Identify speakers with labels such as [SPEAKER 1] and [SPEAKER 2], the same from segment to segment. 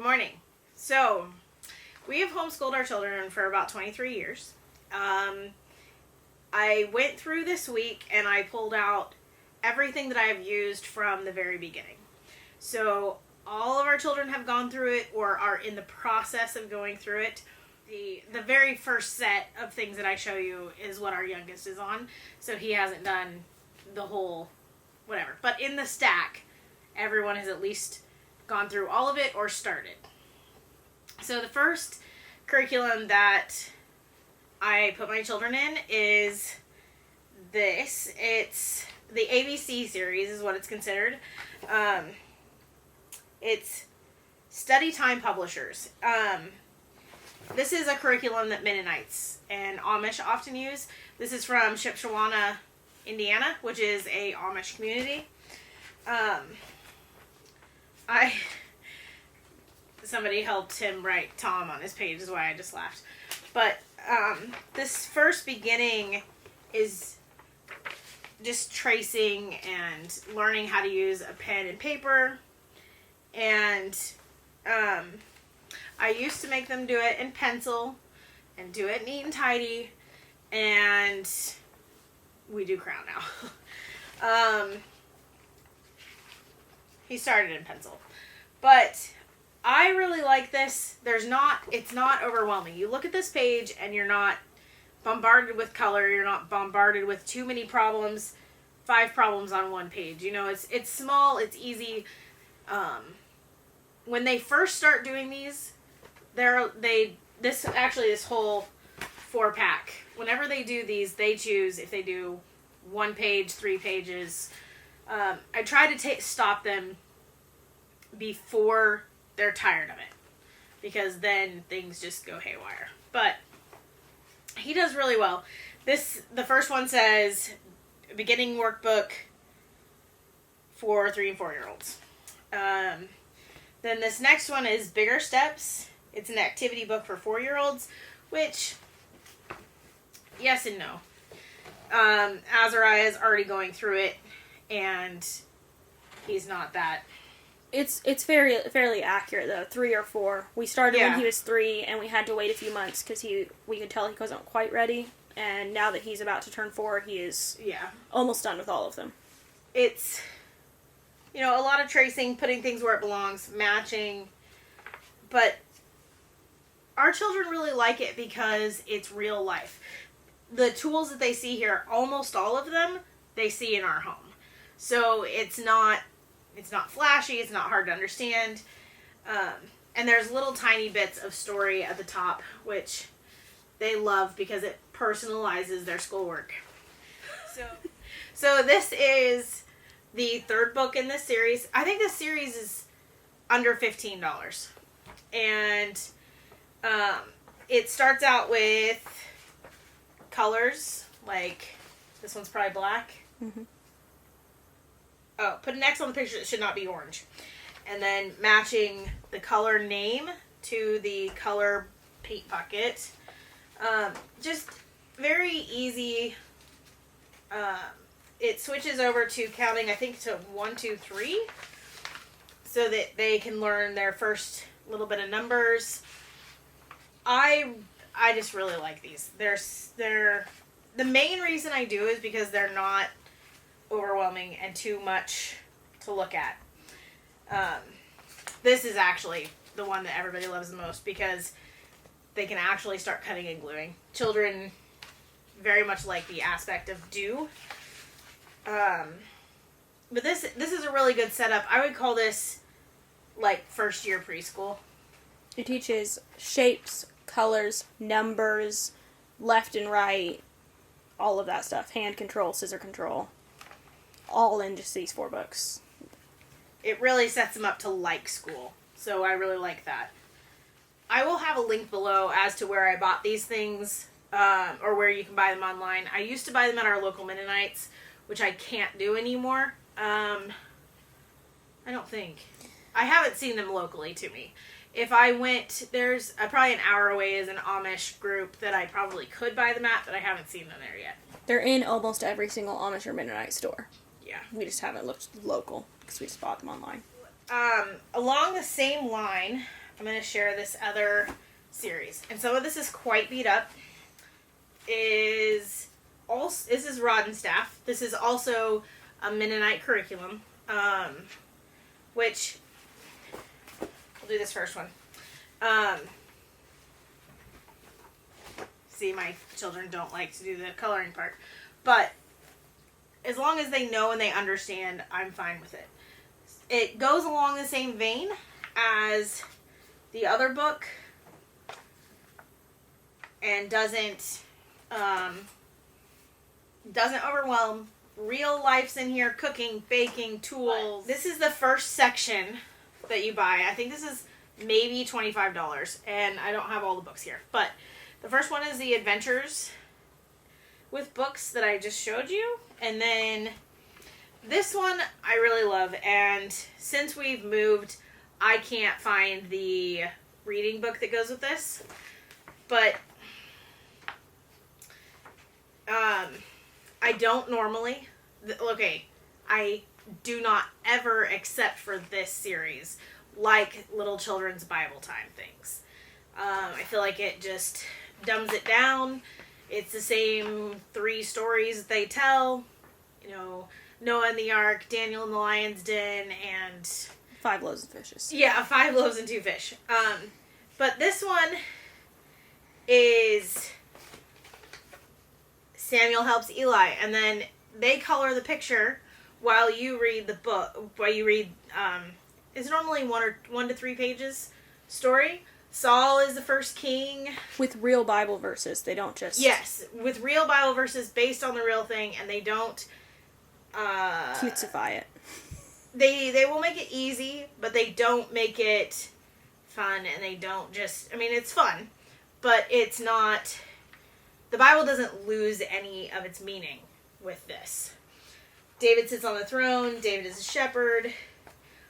[SPEAKER 1] Good morning. So, we have homeschooled our children for about 23 years. I went through this week and I pulled out everything that I have used from the very beginning. So, all of our children have gone through it or are in the process of going through it. The very first set of things that I show you is what our youngest is on. So, he hasn't done the whole whatever. But in the stack, everyone has at least gone through all of it or started. So the first curriculum that I put my children in is this. It's the ABC series is what it's considered. It's Study Time Publishers. This is a curriculum that Mennonites and Amish often use. This is from Shipshewana, Indiana, which is a Amish community. Somebody helped him write Tom on his page, is why I just laughed. But this first beginning is just tracing and learning how to use a pen and paper. And I used to make them do it in pencil and do it neat and tidy. And we do crayon now. He started in pencil. But I really like this. It's not overwhelming. You look at this page and you're not bombarded with color. You're not bombarded with too many problems. 5 problems on one page. You know, it's small. It's easy. When they first start doing these, this whole 4-pack. Whenever they do these, they choose if they do 1 page, 3 pages. I try to stop them before they're tired of it, because then things just go haywire. But he does really well. The first one says beginning workbook for 3 and 4 year olds. Then this next one is bigger steps. It's an activity book for 4 year olds, which yes and no. Azariah is already going through it, and he's not that.
[SPEAKER 2] It's fairly accurate though. 3 or 4. We started when he was 3, and we had to wait a few months because we could tell he wasn't quite ready. And now that he's about to turn 4, he is almost done with all of them.
[SPEAKER 1] It's a lot of tracing, putting things where it belongs, matching, but our children really like it because it's real life. The tools that they see here, almost all of them, they see in our home. So it's not flashy, it's not hard to understand. And there's little tiny bits of story at the top, which they love because it personalizes their schoolwork. So this is the 3rd book in this series. I think this series is under $15. And it starts out with colors, like this one's probably black. Mm-hmm. Oh, put an X on the picture that should not be orange. And then matching the color name to the color paint bucket. Just very easy. It switches over to counting, I think, to 1, 2, 3. So that they can learn their first little bit of numbers. I just really like these. They're the main reason I do is because they're not overwhelming and too much to look at. This is actually the one that everybody loves the most because they can actually start cutting and gluing. Children very much like the aspect of do. But this is a really good setup. I would call this like first year preschool.
[SPEAKER 2] It teaches shapes, colors, numbers, left and right, all of that stuff. Hand control, scissor control. All in just these 4 books.
[SPEAKER 1] It really sets them up to like school. So I really like that. I will have a link below as to where I bought these things, or where you can buy them online. I used to buy them at our local Mennonites, which I can't do anymore. I don't think. I haven't seen them locally to me. If I went, there's probably an hour away is an Amish group that I probably could buy them at, but I haven't seen them there yet.
[SPEAKER 2] They're in almost every single Amish or Mennonite store.
[SPEAKER 1] Yeah.
[SPEAKER 2] We just haven't looked local because we just bought them online.
[SPEAKER 1] Along the same line, I'm going to share this other series. And some of this is quite beat up. This is Rod and Staff. This is also a Mennonite curriculum, which, we'll do this first one. See, my children don't like to do the coloring part. But as long as they know and they understand, I'm fine with it. It goes along the same vein as the other book and doesn't overwhelm. Real life's in here, cooking, baking, tools. This is the first section that you buy. I think this is maybe $25, and I don't have all the books here. But the first one is the Adventures with Books that I just showed you. And then this one I really love, and since we've moved, I can't find the reading book that goes with this. But I don't normally, I do not ever, except for this series, like little children's Bible time things. I feel like it just dumbs it down. It's the same 3 stories that they tell. You know, Noah and the Ark, Daniel in the Lion's Den, and
[SPEAKER 2] 5 loaves and fishes.
[SPEAKER 1] Yeah, 5 loaves and 2 fish. But this one is Samuel helps Eli, and then they color the picture while you read the book. While you read, it's normally 1 to 3 pages story. Saul is the first king.
[SPEAKER 2] With real Bible verses. They don't just...
[SPEAKER 1] Yes, with real Bible verses based on the real thing, and they don't...
[SPEAKER 2] cutesify it.
[SPEAKER 1] They will make it easy, but they don't make it fun, and they don't just... I mean, it's fun, but it's not... The Bible doesn't lose any of its meaning with this. David sits on the throne. David is a shepherd.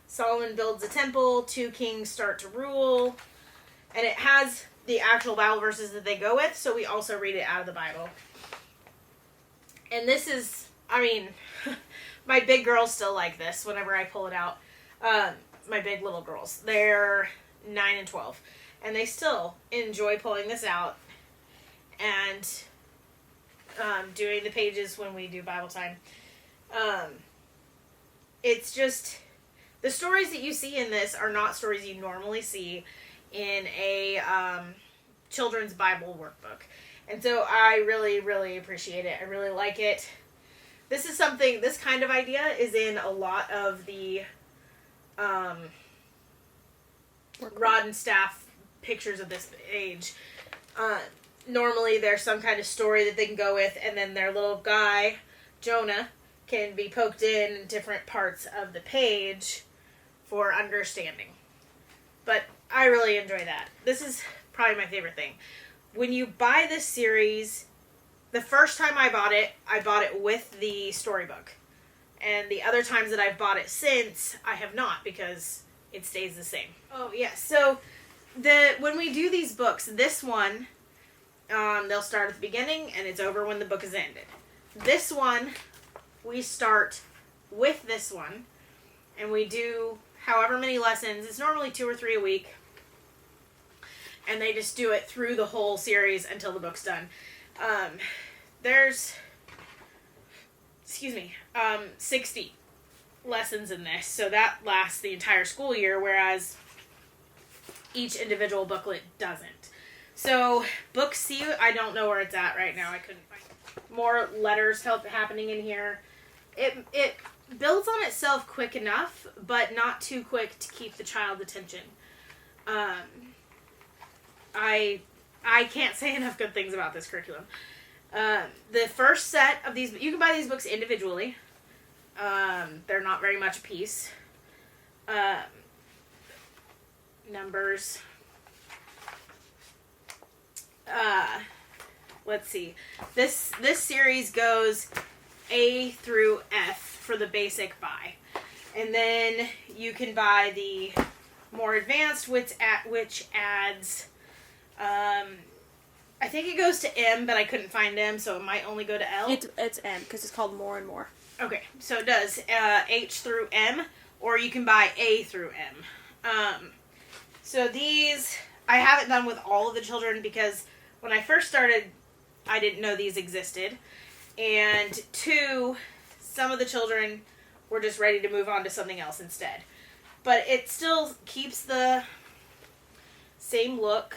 [SPEAKER 1] Solomon builds a temple. 2 kings start to rule. And it has the actual Bible verses that they go with, so we also read it out of the Bible. And this is, I mean, my big girls still like this whenever I pull it out. My big little girls. They're 9 and 12. And they still enjoy pulling this out and doing the pages when we do Bible time. It's just, the stories that you see in this are not stories you normally see in a children's Bible workbook. And so I really, really appreciate it. I really like it. This is something, this kind of idea is in a lot of the Rod and Staff pictures of this age. Normally there's some kind of story that they can go with, and then their little guy, Jonah, can be poked in different parts of the page for understanding. But I really enjoy that. This is probably my favorite thing. When you buy this series, the first time I bought it with the storybook. And the other times that I've bought it since, I have not, because it stays the same. Oh, yes. So, when we do these books, this one, they'll start at the beginning, and it's over when the book is ended. This one, we start with this one, and we do however many lessons. It's normally 2 or 3 a week. And they just do it through the whole series until the book's done. There's 60 lessons in this. So that lasts the entire school year, whereas each individual booklet doesn't. So book C, I don't know where it's at right now. I couldn't find it. More letters happening in here. It builds on itself quick enough, but not too quick to keep the child's attention. I can't say enough good things about this curriculum. The first set of these, you can buy these books individually. They're not very much a piece. Numbers. Let's see. This series goes A through F for the basic buy. And then you can buy the more advanced, which adds... I think it goes to M, but I couldn't find M, so it might only go to L.
[SPEAKER 2] It's M, because it's called More and More.
[SPEAKER 1] Okay, so it does H through M, or you can buy A through M. So these, I haven't done with all of the children because when I first started, I didn't know these existed. And 2, some of the children were just ready to move on to something else instead. But it still keeps the same look.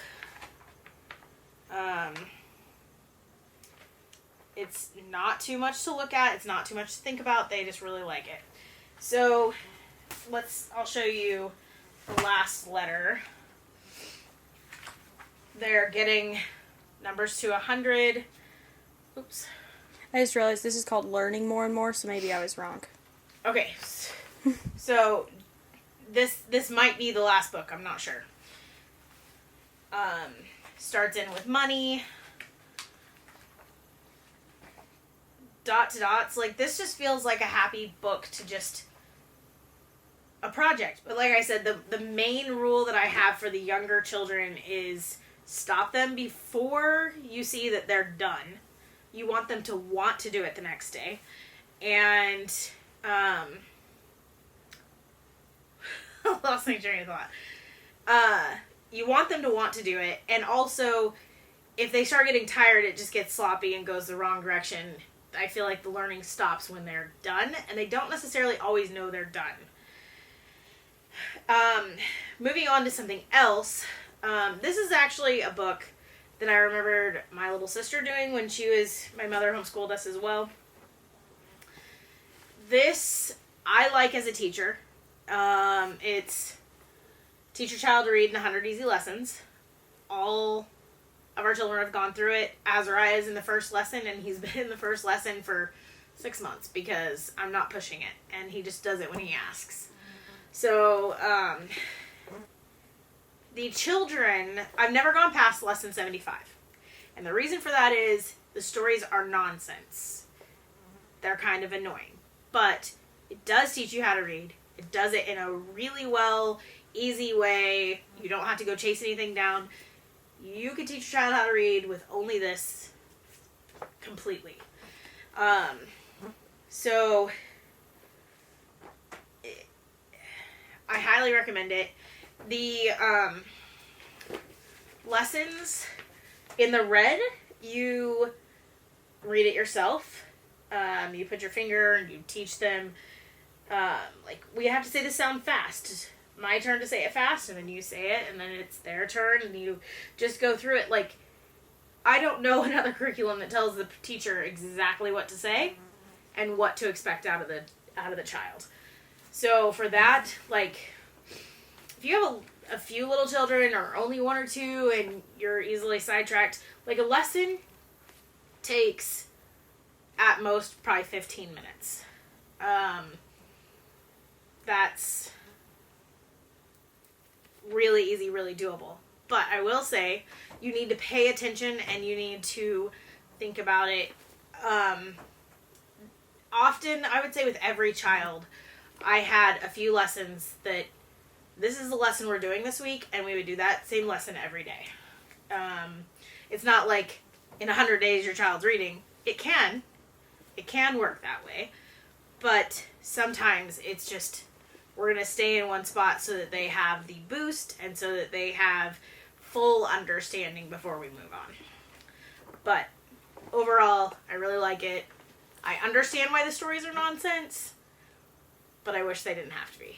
[SPEAKER 1] It's not too much to look at. It's not too much to think about. They just really like it. So I'll show you the last letter. They're getting numbers to 100. Oops.
[SPEAKER 2] I just realized this is called Learning More and More, so maybe I was wrong.
[SPEAKER 1] Okay. So this might be the last book. I'm not sure. Starts in with money. Dot to dots. Like, this just feels like a happy book to just a project. But like I said, the main rule that I have for the younger children is stop them before you see that they're done. You want them to want to do it the next day. And lost my train of thought. You want them to want to do it, and also if they start getting tired, it just gets sloppy and goes the wrong direction. I feel like the learning stops when they're done, and they don't necessarily always know they're done. Moving on to something else, this is actually a book that I remembered my little sister doing when my mother homeschooled us as well. This I like as a teacher. It's Teach Your Child to Read in 100 Easy Lessons. All of our children have gone through it. Azariah is in the first lesson, and he's been in the first lesson for 6 months because I'm not pushing it, and he just does it when he asks. So, the children, I've never gone past lesson 75. And the reason for that is the stories are nonsense. They're kind of annoying. But it does teach you how to read. It does it in a really easy way. You don't have to go chase anything down. You can teach your child how to read with only this completely. So I highly recommend it. The lessons in the red, you read it yourself. You put your finger and you teach them. Like, we have to say the sound fast. My turn to say it fast, and then you say it, and then it's their turn, and you just go through it. Like, I don't know another curriculum that tells the teacher exactly what to say and what to expect out of the child. So for that, like, if you have a few little children or only 1 or 2 and you're easily sidetracked, like, a lesson takes at most probably 15 minutes. That's really easy, really doable. But I will say, you need to pay attention and you need to think about it. Often, I would say with every child, I had a few lessons that this is the lesson we're doing this week, and we would do that same lesson every day. It's not like in 100 days your child's reading. It can work that way. But sometimes it's just, we're going to stay in one spot so that they have the boost and so that they have full understanding before we move on. But overall, I really like it. I understand why the stories are nonsense, but I wish they didn't have to be.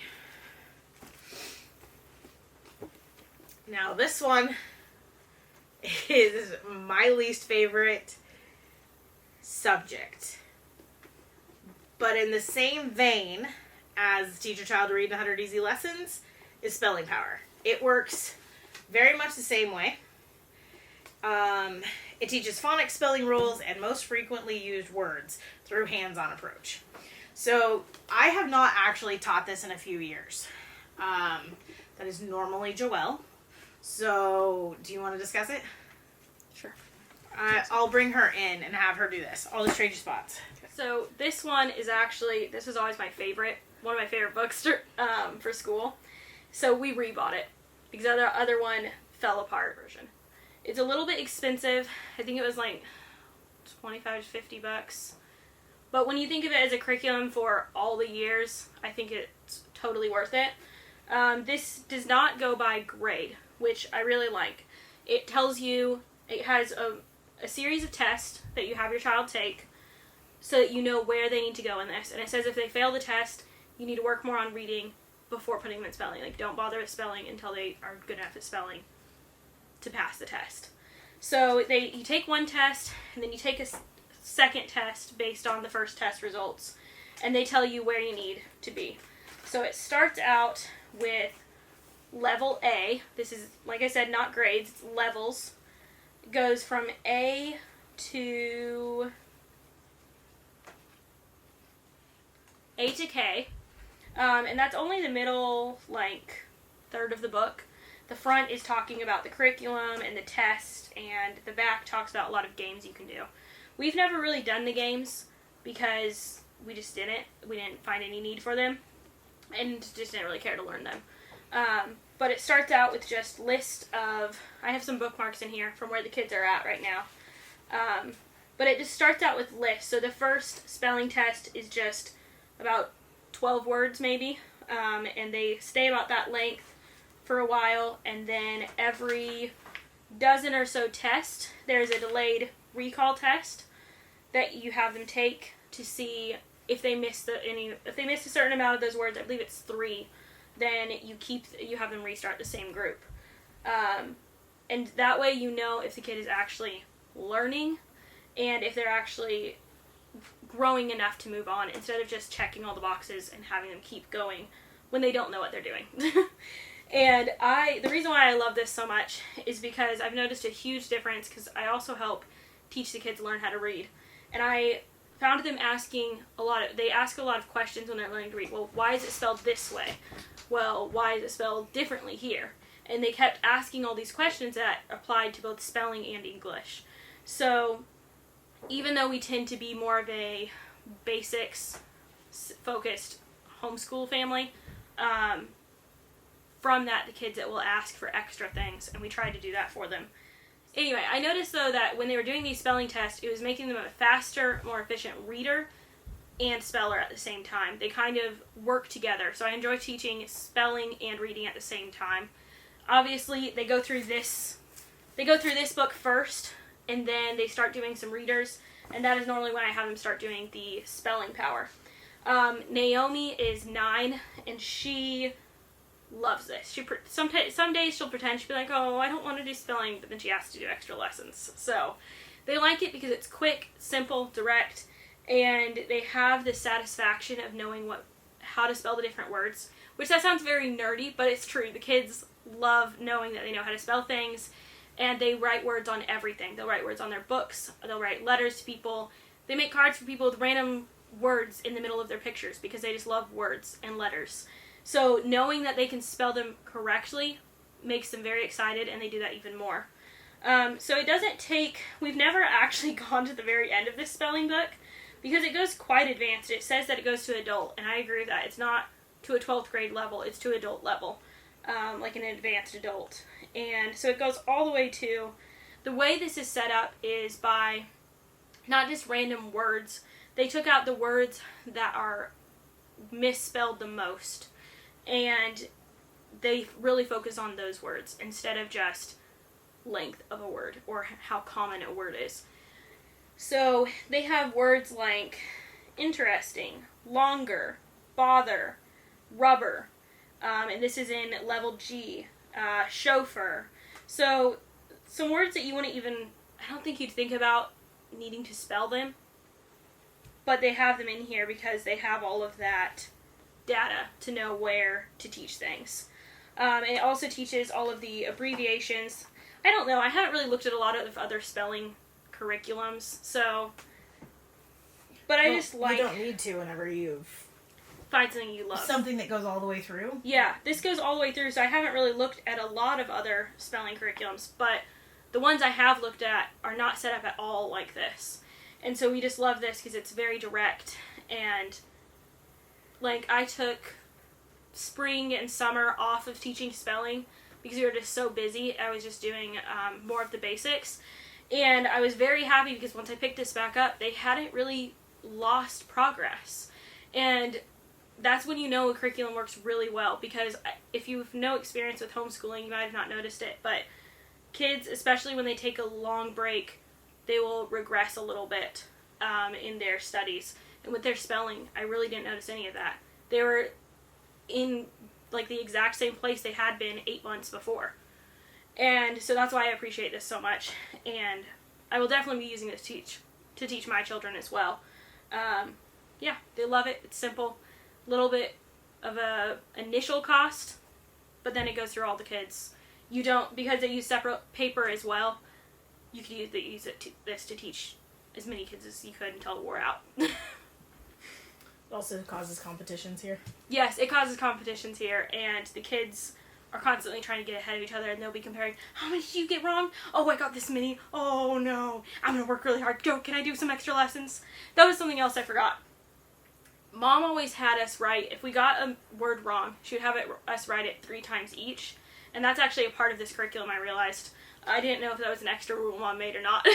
[SPEAKER 1] Now, this one is my least favorite subject. But in the same vein as Teach Your Child to Read in 100 Easy Lessons is Spelling Power. It works very much the same way. It teaches phonics, spelling rules, and most frequently used words through hands-on approach. So I have not actually taught this in a few years. That is normally Joelle. So do you want to discuss it?
[SPEAKER 2] Sure.
[SPEAKER 1] I'll bring her in and have her do this. I'll just trade you spots.
[SPEAKER 2] So this one is actually, this was always my favorite, one of my favorite books for school. So we rebought it because the other one fell apart version. It's a little bit expensive. I think it was like $25 to $50. But when you think of it as a curriculum for all the years, I think it's totally worth it. This does not go by grade, which I really like. It tells you, it has a series of tests that you have your child take so that you know where they need to go in this. And it says if they fail the test, you need to work more on reading before putting them in spelling. Like, don't bother with spelling until they are good enough at spelling to pass the test. So you take one test, and then you take a second test based on the first test results, and they tell you where you need to be. So it starts out with level A. This is, like I said, not grades, it's levels. It goes from A to K. And that's only the middle, third of the book. The front is talking about the curriculum and the test, and the back talks about a lot of games you can do. We've never really done the games because we just didn't. We didn't find any need for them, and just didn't really care to learn them. But it starts out with just list of, I have some bookmarks in here from where the kids are at right now. But it just starts out with lists. So the first spelling test is just about 12 words maybe, and they stay about that length for a while, and then every dozen or so tests, there's a delayed recall test that you have them take to see if they miss a certain amount of those words. I believe it's 3. Then you have them restart the same group, and that way you know if the kid is actually learning and if they're actually growing enough to move on, instead of just checking all the boxes and having them keep going when they don't know what they're doing. And the reason why I love this so much is because I've noticed a huge difference, because I also help teach the kids learn how to read. And I found them they ask a lot of questions when they're learning to read. Well, why is it spelled this way? Well, why is it spelled differently here? And they kept asking all these questions that applied to both spelling and English. So even though we tend to be more of a basics-focused homeschool family, from that, the kids that will ask for extra things, and we tried to do that for them. Anyway, I noticed, though, that when they were doing these spelling tests, it was making them a faster, more efficient reader and speller at the same time. They kind of work together, so I enjoy teaching spelling and reading at the same time. Obviously, they go through this book first, and then they start doing some readers, and that is normally when I have them start doing the spelling power. Naomi is 9, and she loves this. Some days she'll pretend she'll be like, oh, I don't want to do spelling, but then she has to do extra lessons. So they like it because it's quick, simple, direct, and they have the satisfaction of knowing how to spell the different words, which that sounds very nerdy, but it's true. The kids love knowing that they know how to spell things, and they write words on everything. They'll write words on their books, they'll write letters to people, they make cards for people with random words in the middle of their pictures because they just love words and letters. So knowing that they can spell them correctly makes them very excited, and they do that even more. So it doesn't take, we've never actually gone to the very end of this spelling book because it goes quite advanced. It says that it goes to adult, and I agree with that. It's not to a 12th grade level, it's to adult level, like an advanced adult. And so it goes all the way to, the way this is set up is by not just random words. They took out the words that are misspelled the most, and they really focus on those words instead of just length of a word or how common a word is. So they have words like interesting, longer, bother, rubber, and this is in level G, chauffeur. So some words that you wouldn't even, I don't think you'd think about needing to spell them, but they have them in here because they have all of that data to know where to teach things. It also teaches all of the abbreviations. I don't know, I haven't really looked at a lot of other spelling curriculums, so, but I just like...
[SPEAKER 1] You don't need to whenever you've...
[SPEAKER 2] Find something you love.
[SPEAKER 1] Something that goes all the way through?
[SPEAKER 2] Yeah, this goes all the way through, so I haven't really looked at a lot of other spelling curriculums, but the ones I have looked at are not set up at all like this. And so we just love this because it's very direct, and like I took spring and summer off of teaching spelling because we were just so busy. I was just doing more of the basics, and I was very happy because once I picked this back up, they hadn't really lost progress. And that's when you know a curriculum works really well, because if you have no experience with homeschooling, you might have not noticed it, but kids, especially when they take a long break, they will regress a little bit in their studies. And with their spelling, I really didn't notice any of that. They were in like the exact same place they had been 8 months before. And so that's why I appreciate this so much. And I will definitely be using this to teach my children as well. Yeah, they love it. It's simple. A little bit of a initial cost, but then it goes through all the kids. You don't, because they use separate paper as well, you could use this to teach as many kids as you could until it wore out.
[SPEAKER 3] It also causes competitions here.
[SPEAKER 2] Yes, it causes competitions here, and the kids are constantly trying to get ahead of each other, and they'll be comparing, how many did you get wrong? Oh, I got this many. Oh, no. I'm going to work really hard. Can I do some extra lessons? That was something else I forgot. Mom always had us write, if we got a word wrong, she would have us write it 3 times each, and that's actually a part of this curriculum, I realized. I didn't know if that was an extra rule Mom made or not.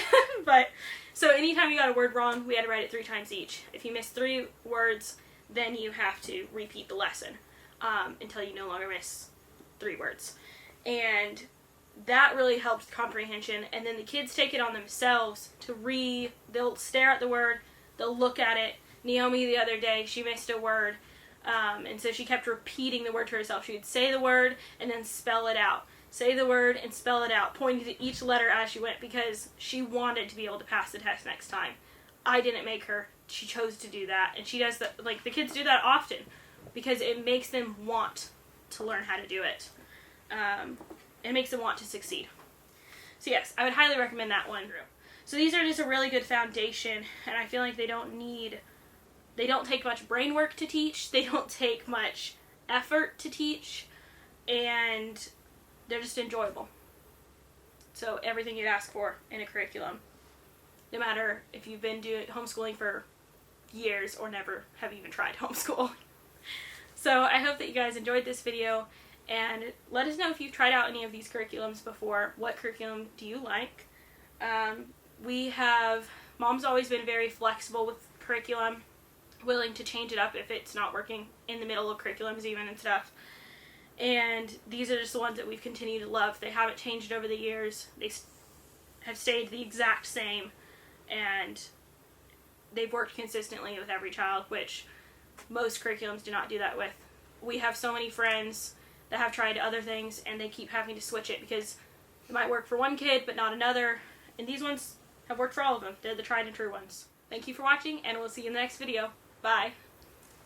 [SPEAKER 2] But, so anytime you got a word wrong, we had to write it 3 times each. If you missed 3 words, then you have to repeat the lesson until you no longer miss 3 words. And that really helped comprehension. And then the kids take it on themselves to they'll stare at the word, they'll look at it. Naomi the other day, she missed a word, and so she kept repeating the word to herself. She would say the word and then spell it out. Say the word and spell it out, pointing to each letter as she went, because she wanted to be able to pass the test next time. I didn't make her. She chose to do that, and she does that. Like, the kids do that often because it makes them want to learn how to do it. It makes them want to succeed. So yes, I would highly recommend that one. So these are just a really good foundation, and I feel like they don't take much brain work to teach, they don't take much effort to teach, and they're just enjoyable. So everything you'd ask for in a curriculum, no matter if you've been doing homeschooling for years or never have even tried homeschool. So I hope that you guys enjoyed this video, and let us know if you've tried out any of these curriculums before. What curriculum do you like? Mom's always been very flexible with curriculum, willing to change it up if it's not working in the middle of curriculums even and stuff. And these are just the ones that we've continued to love. They haven't changed over the years. They have stayed the exact same, and they've worked consistently with every child, which most curriculums do not do that with. We have so many friends that have tried other things, and they keep having to switch it because it might work for one kid but not another, and these ones have worked for all of them. They're the tried and true ones. Thank you for watching, and we'll see you in the next video. Bye.